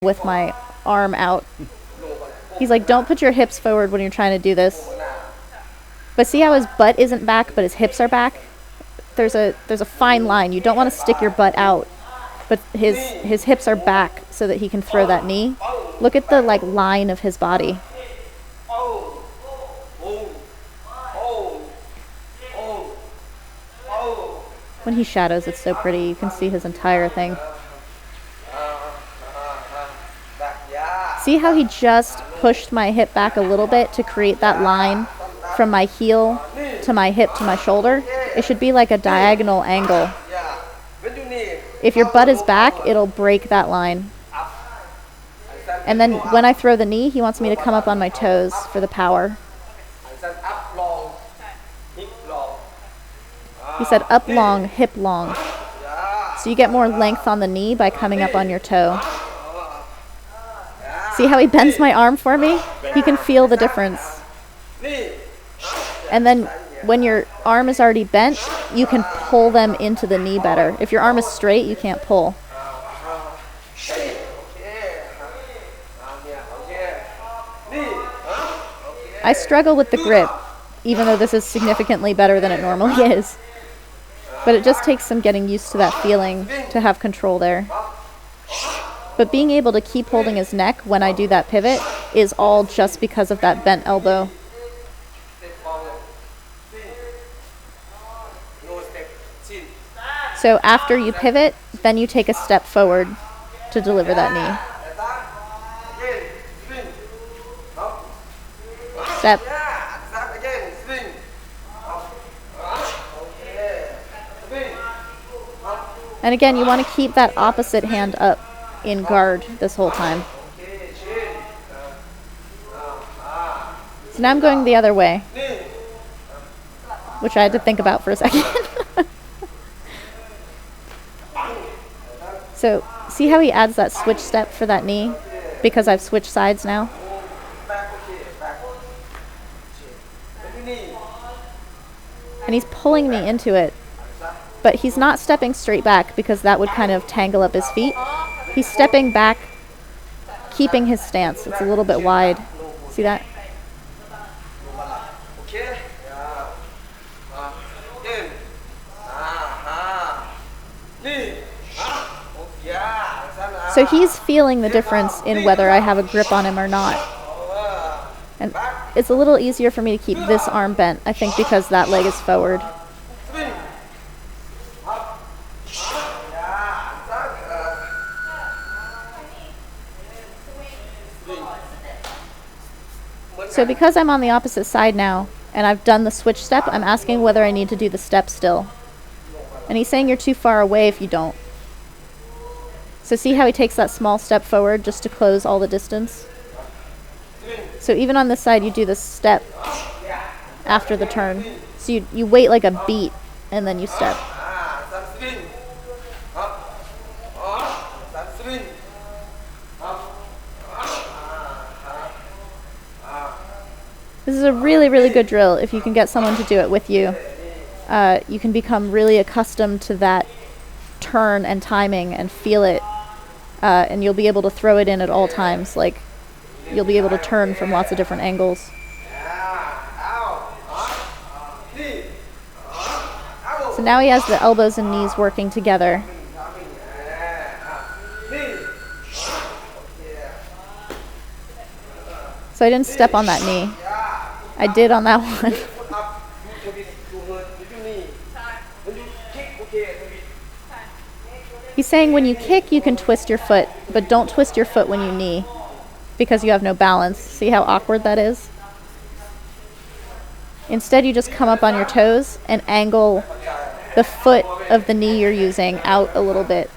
with my arm out. He's like, don't put your hips forward when you're trying to do this. But see how his butt isn't back, but his hips are back? There's a fine line. You don't want to stick your butt out, but his hips are back so that he can throw that knee. Look at the like line of his body. When he shadows, it's so pretty. You can see his entire thing. See how he just pushed my hip back a little bit to create that line from my heel to my hip to my shoulder? It should be like a diagonal angle. If your butt is back, it'll break that line. And then when I throw the knee, he wants me to come up on my toes for the power. He said up long, hip long. So you get more length on the knee by coming up on your toe. See how he bends my arm for me? He can feel the difference. And then when your arm is already bent, you can pull them into the knee better. If your arm is straight, you can't pull. I struggle with the grip, even though this is significantly better than it normally is. But it just takes some getting used to that feeling to have control there. But being able to keep holding his neck when I do that pivot is all just because of that bent elbow. So after you pivot, then you take a step forward to deliver that knee. Step. And again, you want to keep that opposite hand up in guard this whole time. So now I'm going the other way, which I had to think about for a second. So see how he adds that switch step for that knee? Because I've switched sides now. And he's pulling me into it. But he's not stepping straight back because that would kind of tangle up his feet. He's stepping back, keeping his stance. It's a little bit wide. See that? So he's feeling the difference in whether I have a grip on him or not. And it's a little easier for me to keep this arm bent, I think, because that leg is forward. So because I'm on the opposite side now, and I've done the switch step, I'm asking whether I need to do the step still. And he's saying you're too far away if you don't. So see how he takes that small step forward just to close all the distance? So even on this side, you do the step after the turn. So you wait like a beat, and then you step. This is a really, really good drill if you can get someone to do it with you. You can become really accustomed to that turn and timing and feel it, and you'll be able to throw it in at all times. Like, you'll be able to turn from lots of different angles. So now he has the elbows and knees working together. So I didn't step on that knee. I did on that one. He's saying when you kick, you can twist your foot, but don't twist your foot when you knee because you have no balance. See how awkward that is? Instead, you just come up on your toes and angle the foot of the knee you're using out a little bit.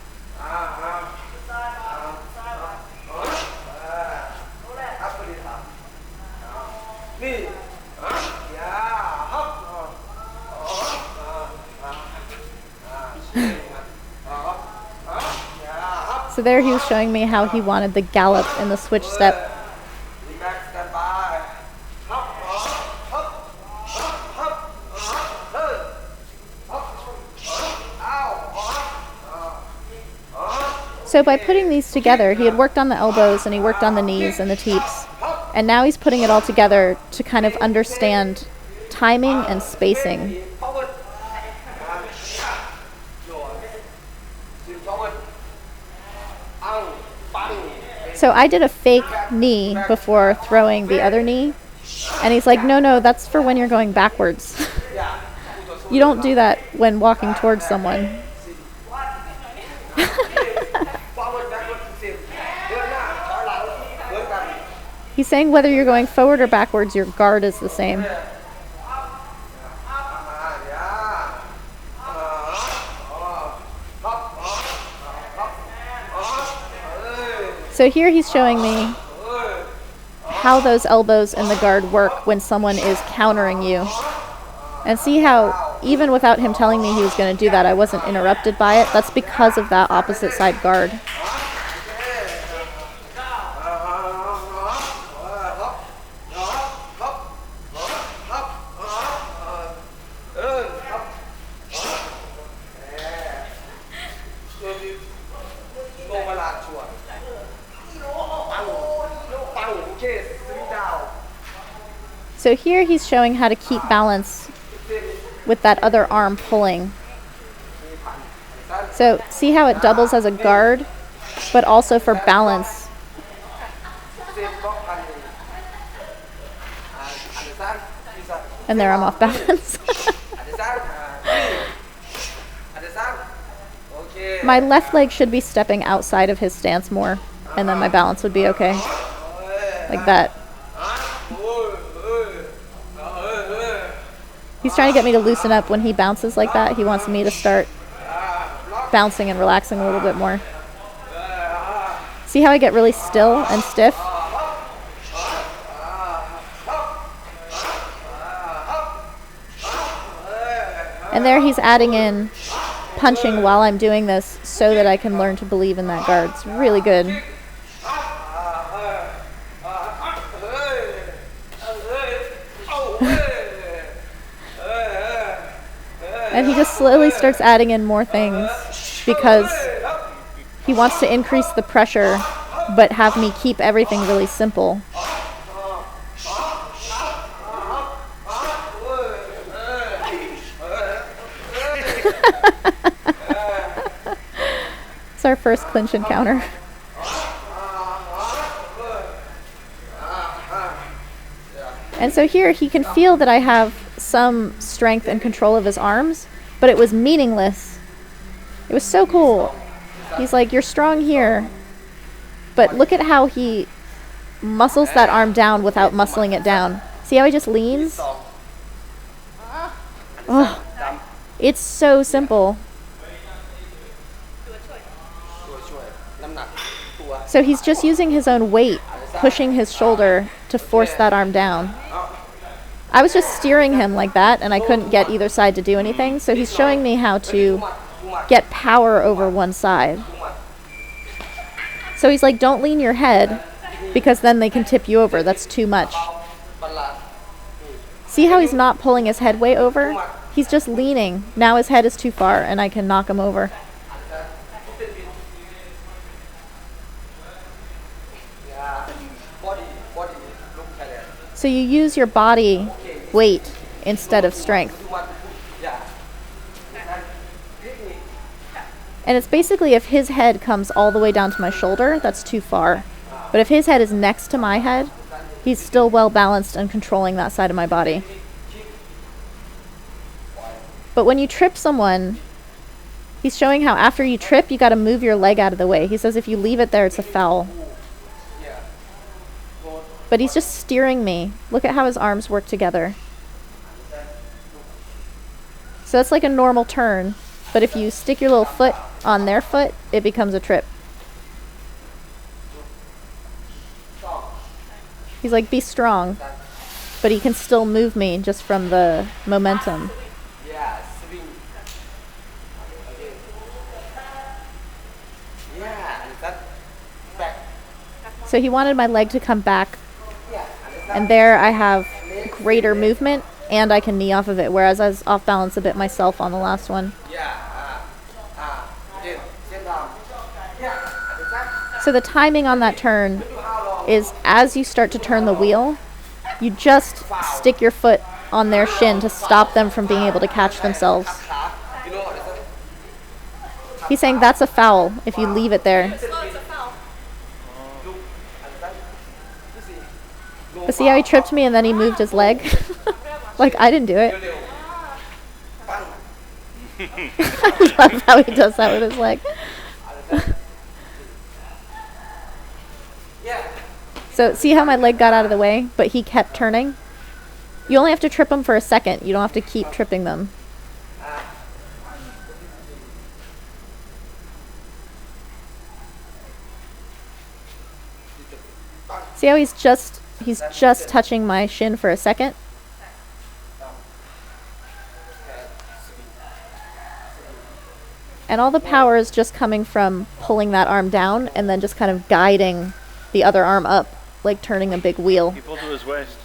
So there he was showing me how he wanted the gallop and the switch step. So by putting these together, he had worked on the elbows and he worked on the knees and the teeps. And now he's putting it all together to kind of understand timing and spacing. So I did a fake knee before throwing the other knee. And he's like, no, that's for when you're going backwards. You don't do that when walking towards someone. He's saying whether you're going forward or backwards, your guard is the same. So here he's showing me how those elbows and the guard work when someone is countering you. And see how, even without him telling me he was going to do that, I wasn't interrupted by it. That's because of that opposite side guard. So here he's showing how to keep balance with that other arm pulling. So see how it doubles as a guard, but also for balance. And there I'm off balance. My left leg should be stepping outside of his stance more, and then my balance would be okay. Like that. He's trying to get me to loosen up when he bounces like that. He wants me to start bouncing and relaxing a little bit more. See how I get really still and stiff? And there he's adding in punching while I'm doing this so that I can learn to believe in that guard. It's really good. And he just slowly starts adding in more things because he wants to increase the pressure but have me keep everything really simple. It's our first clinch encounter. And so here he can feel that I have some strength and control of his arms, but it was meaningless. It was so cool. He's like, you're strong here, but look at how he muscles that arm down without muscling it down. See how he just leans? Oh, it's so simple. So he's just using his own weight, pushing his shoulder to force that arm down. I was just steering him like that, and I couldn't get either side to do anything, so he's showing me how to get power over one side. So he's like, don't lean your head, because then they can tip you over. That's too much. See how he's not pulling his head way over? He's just leaning. Now his head is too far, and I can knock him over. So you use your body weight instead of strength. And it's basically if his head comes all the way down to my shoulder, that's too far. But if his head is next to my head, he's still well balanced and controlling that side of my body. But when you trip someone, he's showing how after you trip, you got to move your leg out of the way. He says if you leave it there, it's a foul. But he's just steering me. Look at how his arms work together. So that's like a normal turn. But if you stick your little foot on their foot, it becomes a trip. He's like, be strong. But he can still move me just from the momentum. So he wanted my leg to come back. And there I have greater movement, and I can knee off of it, whereas I was off balance a bit myself on the last one. So the timing on that turn is as you start to turn the wheel, you just stick your foot on their shin to stop them from being able to catch themselves. He's saying that's a foul if you leave it there. But see how he tripped me and then he moved his leg? Like, I didn't do it. I love how he does that with his leg. So, see how my leg got out of the way, but he kept turning? You only have to trip them for a second. You don't have to keep tripping them. See how he's just touching my shin for a second? And all the power is just coming from pulling that arm down and then just kind of guiding the other arm up, like turning a big wheel. He pulled to his waist.